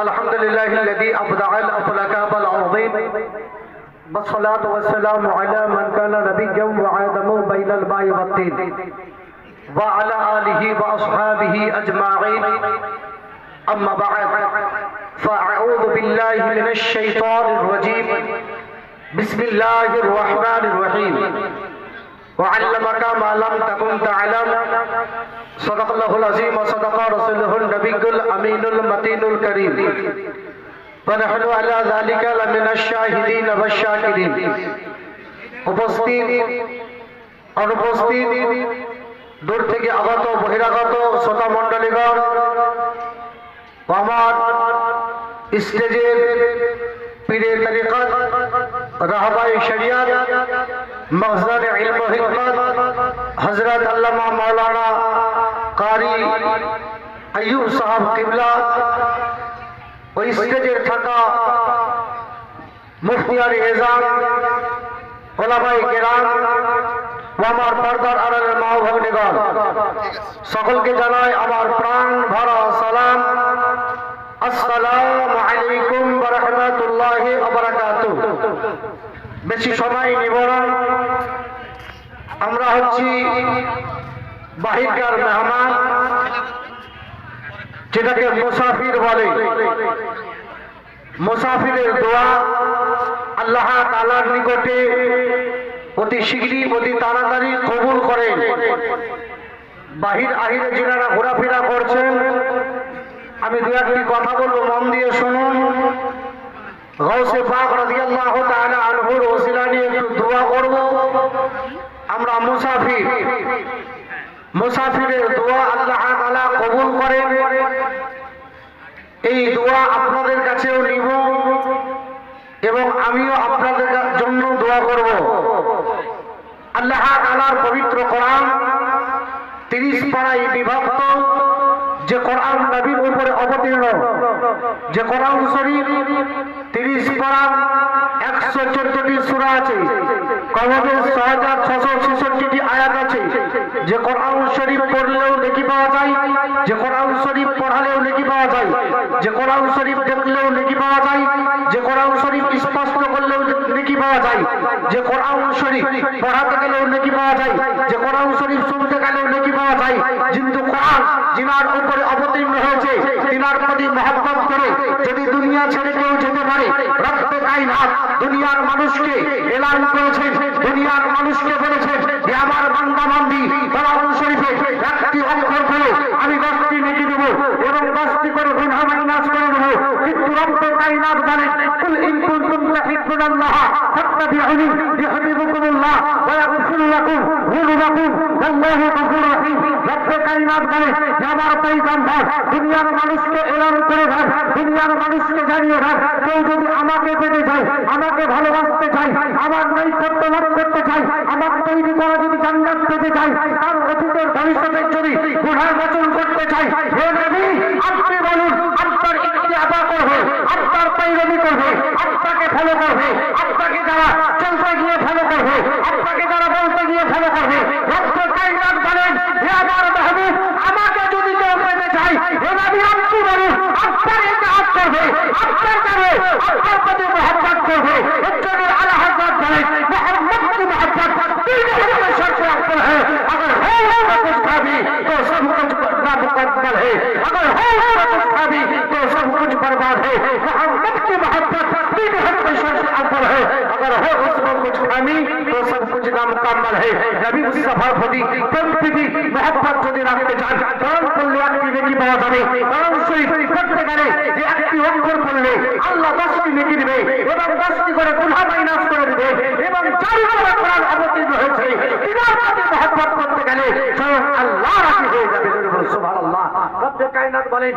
الحمد لله الذي أبدع الأفلاك بالعظيم والصلاة والسلام على من كان نبيا وآدم بين الماء والطين وعلى آله وأصحابه أجمعين أما بعد فأعوذ بالله من الشيطان الرجيم بسم الله الرحمن الرحيم وعلمك ما لم تكن تعلم صدق الله العظيم وصدق رسوله النبي الأمين المتين الكريم ونحن على ذلك لمن الشاهدين والشاكرين উপস্থিত অনুপস্থিত দূর থেকে আগত বহিরাগত শ্রোতা মণ্ডলীগণ আমার স্টেজের পীরে তরিকত রাহবায়ে শরিয়ত মখজান ইলম ও হিকমত হযরত আল্লামা মাওলানা কারি আইয়ুব সাহেব কিবলা ওই স্টেজের থাকা মুফতিয়ার এজাম ওলামায়ে কেরাম ও আমার পর্দার আড়ালের মা ও ভগ্নীগণ সকলকে জানাই আমার প্রাণ ভরা সালাম। আসসালামু আলাইকুম ওয়া রাহমাতুল্লাহি ওয়া বারাকাতুহু। বেশি সময় নিব না, আমরা হচ্ছি বাহিরকার মেহমান, যেটাকে মুসাফির বলে। মুসাফিরের দোয়া আল্লাহ তাআলার নিকটে অতি শীঘ্রই অতি তাড়াতাড়ি কবুল করেন। বাহির আহিরে যিনারা ঘোরাফেরা করছেন, আমি দু একটি কথা বলবো, মন দিয়ে শুনুন। গাউসে পাক রাদিয়াল্লাহু তাআলা আনহুর ওসিলা নিয়ে একটু দোয়া করব। আমরা মুসাফির, মুসাফিরের দোয়া আল্লাহ তাআলা কবুল করেন। এই দোয়া আপনাদের কাছেও নিব এবং আমিও আপনাদের জন্য দোয়া করব। আল্লাহ তাআলার পবিত্র কোরআন 30 পারায় বিভক্ত, যে কোরআন নবীর উপরে অবতীর্ণ, যে কোরআন শরীফ 30 পারা 114টি সূরা আছে, কমবে 6666টি আয়াত আছে। যে কোরআন শরীফ পড়লেও নেকি পাওয়া যায়, যে কোরআন শরীফ পড়ালেও নেকি পাওয়া যায়, যে কোরআন শরীফ দেখলেও নেকি পাওয়া যায়, যে কোরআন শরীফ স্পষ্ট করলেও নেকি পাওয়া যায়, যে কোরআন শরীফ পড়াতে গেলেও নেকি পাওয়া যায়, যে কোরআন শরীফ শুনতে গেলেও নেকি পাওয়া যায়। কিন্তু কোরআন যিনার উপরে অবতীর্ণ হয়েছে, তিনার প্রতি মহব্বত করে যদি দুনিয়া ছেড়ে কেউ যেতে পারে, রব্বে কায়নাত দুনিয়ার মানুষকে এলান করেছে, দুনিয়ার মানুষকে বলেছে যে আমার বান্দা বান্দি কোরআন শরীফে একটি অক্ষর করে আমি 10টি নেকি দেব এবং 10টি করে গুনাহ মাইনাস করে দেব। কিন্তু রব্বে কায়নাত বলে কুল ইন কুনতুম তুহিব্বুনাল্লাহ ফাত্তাবিউনি ইউহিব্বুকুমুল্লাহ ওয়া ইয়াগফির লাকুম যুনুবাকুম আল্লাহু গফুরুর রহিম। রব্বে কায়নাত বলে যে আমার পয়গম্বর দুনিয়ার মানুষকে এলান করে দেন, দুনিয়ার মানুষকে জানিয়ে দেন, কেউ যদি আমাকে পেতে চায়, আমাকে ভালোবাসতে চায়, আমার নৈকট্য লাভ করতে চায়, আমার তৈরি করা যদি জান্নাত পেতে চায়, তার অতীতের ভবিষ্যতের যদি গুনাহ মোচন করতে চায়, হে নবী আপনি বলুন, আপনার ইত্তিবা করবে, আপনার পৈরবি করবে, আপনাকে ফলো করবে, আপনাকে যারা চলতে গিয়ে ফলো করবে, আপনাকে যারা বলতে গিয়ে ফলো করবে। রব্বে কায়নাত বলেন হে আমার মাহবুব আমাকে যদি কেউ পেতে চায়, হে নবী আপনি বলুন, আপনার ইত্তিবা করবে, আপনার যাবে, আপনার প্রতি মহব্বত করবে। এর জন্য আলা হযরত বলেন मोहम्मद की मोहब्बत तीन शर्त अफजल है, अगर हो तो कुछ का भी तो सब कुछ नामुकम्मल है, अगर हो तो कुछ का भी तो सब कुछ बर्बाद है। मोहम्मद की मोहब्बत तीन शर्त अफजल है, अगर हो उसमें कुछ कमी तो सब कुछ नामुकम्मल है। नबी मुस्तफा खुदी প্রকৃতি মোহব্বত যদি রাখতে চান, কোরআন পড়লে একটি নেকি পাওয়া যাবে। কোরআন শরীফ পড়তে গেলে যে একটি অক্ষর পড়লে আল্লাহ 10টি নেকি দিবে এবং 10টি করে গুনাহ মাইনাস করে দিবে। এবং যার উপরে কোরআন অবতীর্ণ হয়েছে তিনার প্রতি মহব্বত করতে গেলে স্বয়ং আল্লাহ রাজি হয়ে যাবে। সুবহানাল্লাহ। রব্বে কায়নাত বলেন